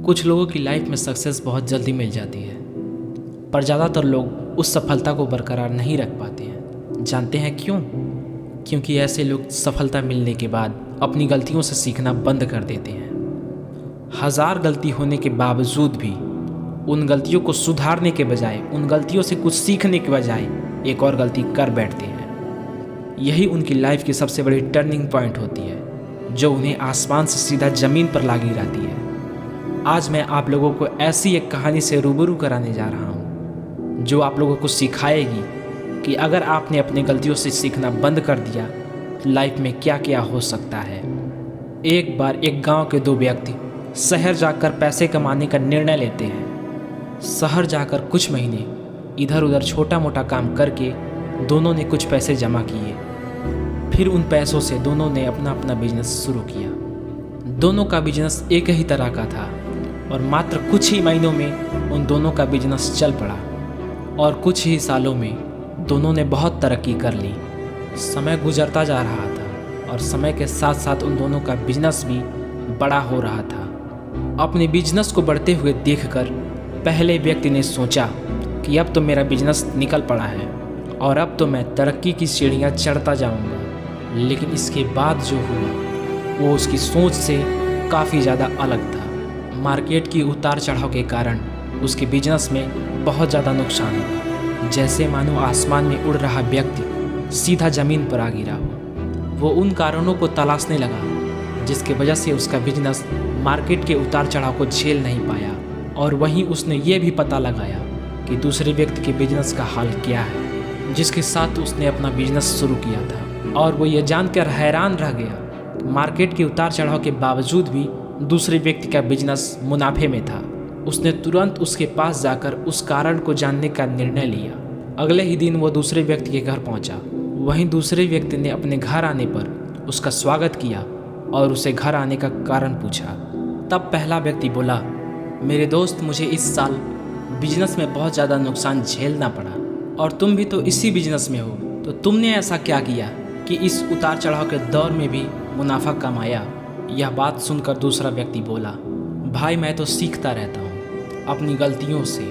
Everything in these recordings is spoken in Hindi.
कुछ लोगों की लाइफ में सक्सेस बहुत जल्दी मिल जाती है, पर ज़्यादातर लोग उस सफलता को बरकरार नहीं रख पाते हैं। जानते हैं क्यों? क्योंकि ऐसे लोग सफलता मिलने के बाद अपनी गलतियों से सीखना बंद कर देते हैं। हज़ार गलती होने के बावजूद भी उन गलतियों को सुधारने के बजाय, उन गलतियों से कुछ सीखने के बजाय एक और गलती कर बैठते हैं। यही उनकी लाइफ की सबसे बड़ी टर्निंग पॉइंट होती है, जो उन्हें आसमान से सीधा ज़मीन पर ला गिराती है। आज मैं आप लोगों को ऐसी एक कहानी से रूबरू कराने जा रहा हूँ, जो आप लोगों को सिखाएगी कि अगर आपने अपनी गलतियों से सीखना बंद कर दिया तो लाइफ में क्या क्या हो सकता है। एक बार एक गांव के दो व्यक्ति शहर जाकर पैसे कमाने का निर्णय लेते हैं। शहर जाकर कुछ महीने इधर उधर छोटा मोटा काम करके दोनों ने कुछ पैसे जमा किए। फिर उन पैसों से दोनों ने अपना अपना बिजनेस शुरू किया। दोनों का बिजनेस एक ही तरह का था और मात्र कुछ ही महीनों में उन दोनों का बिजनेस चल पड़ा और कुछ ही सालों में दोनों ने बहुत तरक्की कर ली। समय गुजरता जा रहा था और समय के साथ साथ उन दोनों का बिजनेस भी बड़ा हो रहा था। अपने बिजनेस को बढ़ते हुए देखकर पहले व्यक्ति ने सोचा कि अब तो मेरा बिजनेस निकल पड़ा है और अब तो मैं तरक्की की सीढ़ियाँ चढ़ता जाऊँगा। लेकिन इसके बाद जो हुआ वो उसकी सोच से काफ़ी ज़्यादा अलग था। मार्केट की उतार चढ़ाव के कारण उसके बिजनेस में बहुत ज़्यादा नुकसान हुआ, जैसे मानो आसमान में उड़ रहा व्यक्ति सीधा ज़मीन पर आ गिरा हो। वो उन कारणों को तलाशने लगा जिसकी वजह से उसका बिजनेस मार्केट के उतार चढ़ाव को झेल नहीं पाया, और वहीं उसने ये भी पता लगाया कि दूसरे व्यक्ति के बिजनेस का हाल क्या है जिसके साथ उसने अपना बिजनेस शुरू किया था। और वो ये जानकर हैरान रह गया, मार्केट के उतार चढ़ाव के बावजूद भी दूसरे व्यक्ति का बिजनेस मुनाफे में था। उसने तुरंत उसके पास जाकर उस कारण को जानने का निर्णय लिया। अगले ही दिन वो दूसरे व्यक्ति के घर पहुंचा। वहीं दूसरे व्यक्ति ने अपने घर आने पर उसका स्वागत किया और उसे घर आने का कारण पूछा। तब पहला व्यक्ति बोला, मेरे दोस्त, मुझे इस साल बिजनेस में बहुत ज़्यादा नुकसान झेलना पड़ा और तुम भी तो इसी बिजनेस में हो, तो तुमने ऐसा क्या किया कि इस उतार चढ़ाव के दौर में भी मुनाफा कमाया? यह बात सुनकर दूसरा व्यक्ति बोला, भाई मैं तो सीखता रहता हूँ अपनी गलतियों से,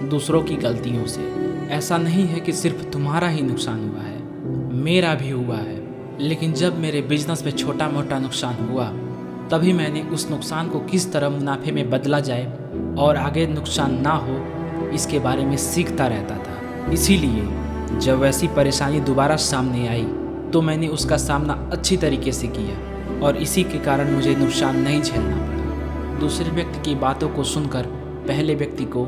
दूसरों की गलतियों से। ऐसा नहीं है कि सिर्फ तुम्हारा ही नुकसान हुआ है, मेरा भी हुआ है। लेकिन जब मेरे बिजनेस में छोटा मोटा नुकसान हुआ तभी मैंने उस नुकसान को किस तरह मुनाफे में बदला जाए और आगे नुकसान ना हो इसके बारे में सीखता रहता था। इसीलिए जब वैसी परेशानी दोबारा सामने आई तो मैंने उसका सामना अच्छी तरीके से किया और इसी के कारण मुझे नुकसान नहीं झेलना पड़ा। दूसरे व्यक्ति की बातों को सुनकर पहले व्यक्ति को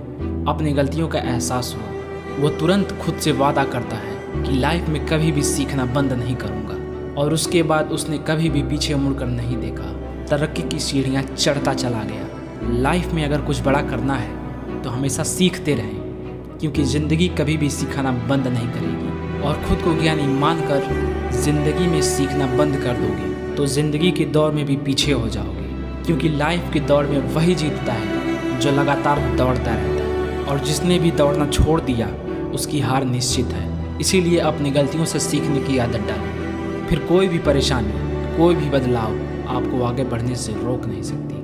अपनी गलतियों का एहसास हुआ। वो तुरंत खुद से वादा करता है कि लाइफ में कभी भी सीखना बंद नहीं करूँगा, और उसके बाद उसने कभी भी पीछे मुड़कर नहीं देखा। तरक्की की सीढ़ियाँ चढ़ता चला गया। लाइफ में अगर कुछ बड़ा करना है तो हमेशा सीखते रहें, क्योंकि ज़िंदगी कभी भी सिखाना बंद नहीं करेगी। और ख़ुद को ज्ञानी मानकर ज़िंदगी में सीखना बंद कर दोगे तो ज़िंदगी की दौड़ में भी पीछे हो जाओगे, क्योंकि लाइफ की दौड़ में वही जीतता है जो लगातार दौड़ता रहता है, और जिसने भी दौड़ना छोड़ दिया उसकी हार निश्चित है। इसीलिए अपनी गलतियों से सीखने की आदत डालें, फिर कोई भी परेशानी, कोई भी बदलाव आपको आगे बढ़ने से रोक नहीं सकती।